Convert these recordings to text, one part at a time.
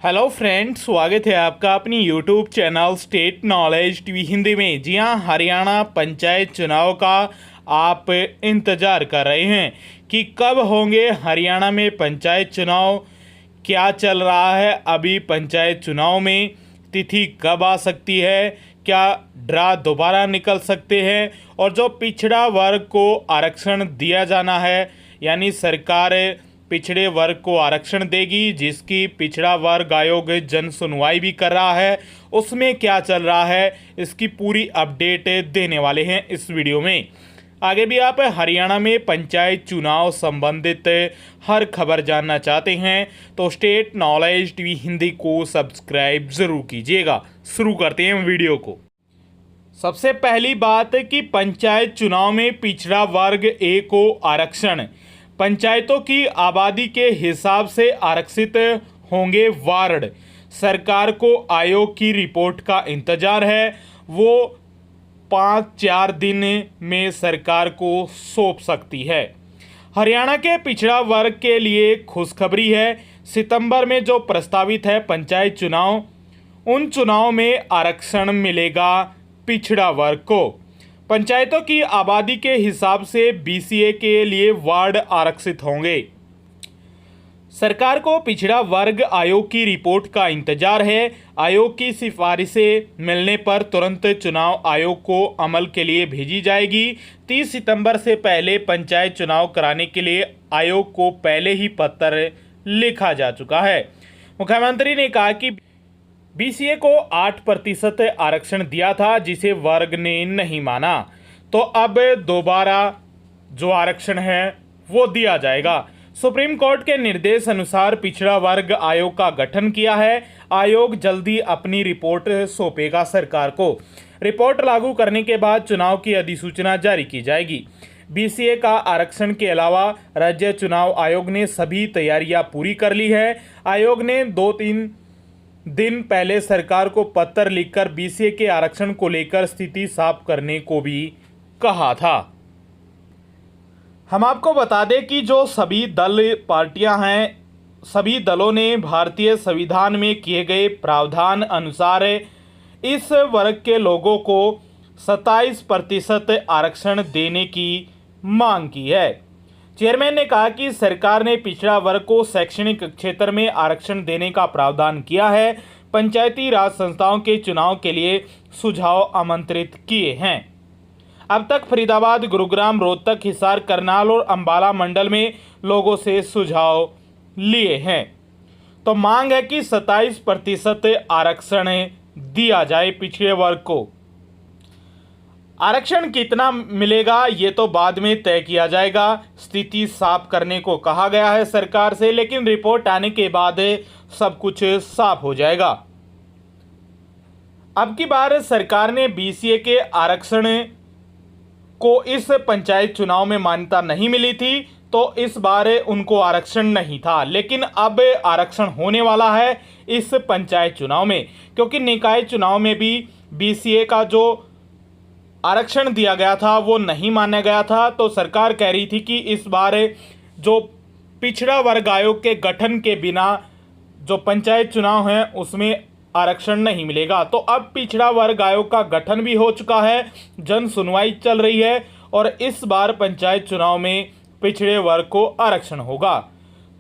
Hello friends, स्वागत है आपका अपनी YouTube channel state knowledge TV Hindi में। जी हाँ, हरियाणा पंचायत चुनाव का आप इंतज़ार कर रहे हैं कि कब होंगे हरियाणा में पंचायत चुनाव, क्या चल रहा है अभी पंचायत चुनाव में, तिथि कब आ सकती है, क्या ड्रा दोबारा निकल सकते हैं, और जो पिछड़ा वर्ग को आरक्षण दिया जाना है, यानी सरकार पिछड़े वर्ग को आरक्षण देगी, जिसकी पिछड़ा वर्ग आयोग जन सुनवाई भी कर रहा है, उसमें क्या चल रहा है, इसकी पूरी अपडेट देने वाले हैं इस वीडियो में। आगे भी आप हरियाणा में पंचायत चुनाव संबंधित हर खबर जानना चाहते हैं तो स्टेट नॉलेज टीवी हिंदी को सब्सक्राइब ज़रूर कीजिएगा। शुरू करते हैं वीडियो को। सबसे पहली बात है कि पंचायत चुनाव में पिछड़ा वर्ग ए को आरक्षण, पंचायतों की आबादी के हिसाब से आरक्षित होंगे वार्ड। सरकार को आयोग की रिपोर्ट का इंतजार है, वो 5-4 दिन में सरकार को सौंप सकती है। हरियाणा के पिछड़ा वर्ग के लिए खुशखबरी है। सितंबर में जो प्रस्तावित है पंचायत चुनाव, उन चुनाव में आरक्षण मिलेगा पिछड़ा वर्ग को। पंचायतों की आबादी के हिसाब से बीसीए के लिए वार्ड आरक्षित होंगे। सरकार को पिछड़ा वर्ग आयोग की रिपोर्ट का इंतजार है। आयोग की सिफारिशें मिलने पर तुरंत चुनाव आयोग को अमल के लिए भेजी जाएगी। 30 सितंबर से पहले पंचायत चुनाव कराने के लिए आयोग को पहले ही पत्र लिखा जा चुका है। मुख्यमंत्री ने कहा कि बीसीए को 8% आरक्षण दिया था, जिसे वर्ग ने नहीं माना, तो अब दोबारा जो आरक्षण है वो दिया जाएगा। सुप्रीम कोर्ट के निर्देश अनुसार पिछड़ा वर्ग आयोग का गठन किया है। आयोग जल्दी अपनी रिपोर्ट सौंपेगा सरकार को। रिपोर्ट लागू करने के बाद चुनाव की अधिसूचना जारी की जाएगी। बीसीए का आरक्षण के अलावा राज्य चुनाव आयोग ने सभी तैयारियां पूरी कर ली है। आयोग ने 2-3 दिन पहले सरकार को पत्र लिखकर बीसीए के आरक्षण को लेकर स्थिति साफ करने को भी कहा था। हम आपको बता दें कि जो सभी दल पार्टियां हैं, सभी दलों ने भारतीय संविधान में किए गए प्रावधान अनुसार इस वर्ग के लोगों को 27% आरक्षण देने की मांग की है। चेयरमैन ने कहा कि सरकार ने पिछड़ा वर्ग को शैक्षणिक क्षेत्र में आरक्षण देने का प्रावधान किया है। पंचायती राज संस्थाओं के चुनाव के लिए सुझाव आमंत्रित किए हैं। अब तक फरीदाबाद, गुरुग्राम, रोहतक, हिसार, करनाल और अंबाला मंडल में लोगों से सुझाव लिए हैं। तो मांग है कि 27% आरक्षण दिया जाए पिछड़े वर्ग को। आरक्षण कितना मिलेगा ये तो बाद में तय किया जाएगा। स्थिति साफ करने को कहा गया है सरकार से, लेकिन रिपोर्ट आने के बाद सब कुछ साफ हो जाएगा। अब की बार सरकार ने बीसीए के आरक्षण को इस पंचायत चुनाव में मान्यता नहीं मिली थी, तो इस बार उनको आरक्षण नहीं था, लेकिन अब आरक्षण होने वाला है इस पंचायत चुनाव में, क्योंकि निकाय चुनाव में भी बीसीए का जो आरक्षण दिया गया था वो नहीं माना गया था। तो सरकार कह रही थी कि इस बार जो पिछड़ा वर्ग आयोग के गठन के बिना जो पंचायत चुनाव है उसमें आरक्षण नहीं मिलेगा। तो अब पिछड़ा वर्ग आयोग का गठन भी हो चुका है, जन सुनवाई चल रही है, और इस बार पंचायत चुनाव में पिछड़े वर्ग को आरक्षण होगा।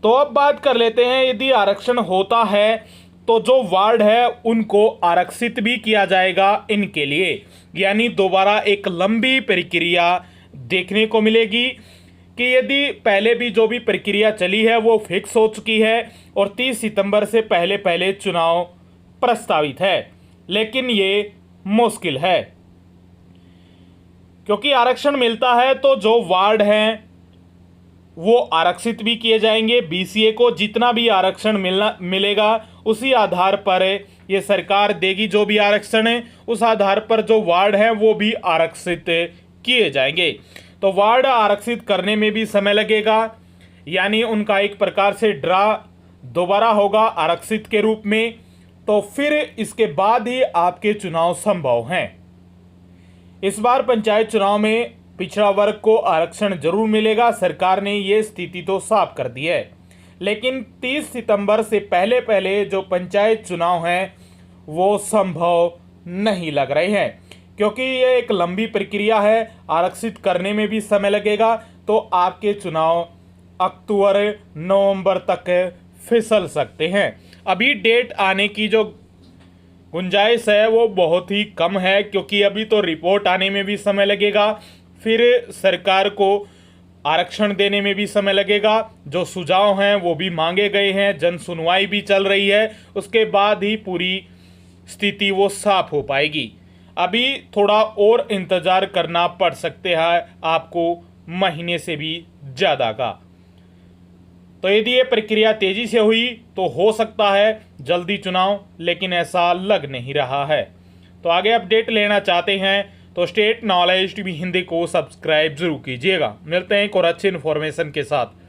तो अब बात कर लेते हैं, यदि आरक्षण होता है तो जो वार्ड है उनको आरक्षित भी किया जाएगा इनके लिए, यानी दोबारा एक लंबी प्रक्रिया देखने को मिलेगी कि यदि पहले भी जो भी प्रक्रिया चली है वो फिक्स हो चुकी है और 30 सितंबर से पहले पहले चुनाव प्रस्तावित है, लेकिन ये मुश्किल है, क्योंकि आरक्षण मिलता है तो जो वार्ड हैं वो आरक्षित भी किए जाएंगे। बीसीए को जितना भी आरक्षण मिलेगा उसी आधार पर ये सरकार देगी, जो भी आरक्षण है उस आधार पर जो वार्ड है वो भी आरक्षित किए जाएंगे। तो वार्ड आरक्षित करने में भी समय लगेगा, यानी उनका एक प्रकार से ड्रा दोबारा होगा आरक्षित के रूप में, तो फिर इसके बाद ही आपके चुनाव संभव हैं। इस बार पंचायत चुनाव में पिछड़ा वर्ग को आरक्षण जरूर मिलेगा, सरकार ने ये स्थिति तो साफ कर दी है। लेकिन 30 सितंबर से पहले पहले जो पंचायत चुनाव हैं वो संभव नहीं लग रहे हैं, क्योंकि ये एक लंबी प्रक्रिया है, आरक्षित करने में भी समय लगेगा। तो आपके चुनाव अक्टूबर नवंबर तक फिसल सकते हैं। अभी डेट आने की जो गुंजाइश है वो बहुत ही कम है, क्योंकि अभी तो रिपोर्ट आने में भी समय लगेगा, फिर सरकार को आरक्षण देने में भी समय लगेगा। जो सुझाव हैं वो भी मांगे गए हैं, जन सुनवाई भी चल रही है, उसके बाद ही पूरी स्थिति वो साफ हो पाएगी। अभी थोड़ा और इंतज़ार करना पड़ सकते हैं आपको, महीने से भी ज़्यादा का। तो यदि ये प्रक्रिया तेज़ी से हुई तो हो सकता है जल्दी चुनाव, लेकिन ऐसा लग नहीं रहा है। तो आगे अपडेट लेना चाहते हैं तो स्टेट नॉलेज टीवी हिंदी को सब्सक्राइब जरूर कीजिएगा। मिलते हैं एक और अच्छे इन्फॉर्मेशन के साथ।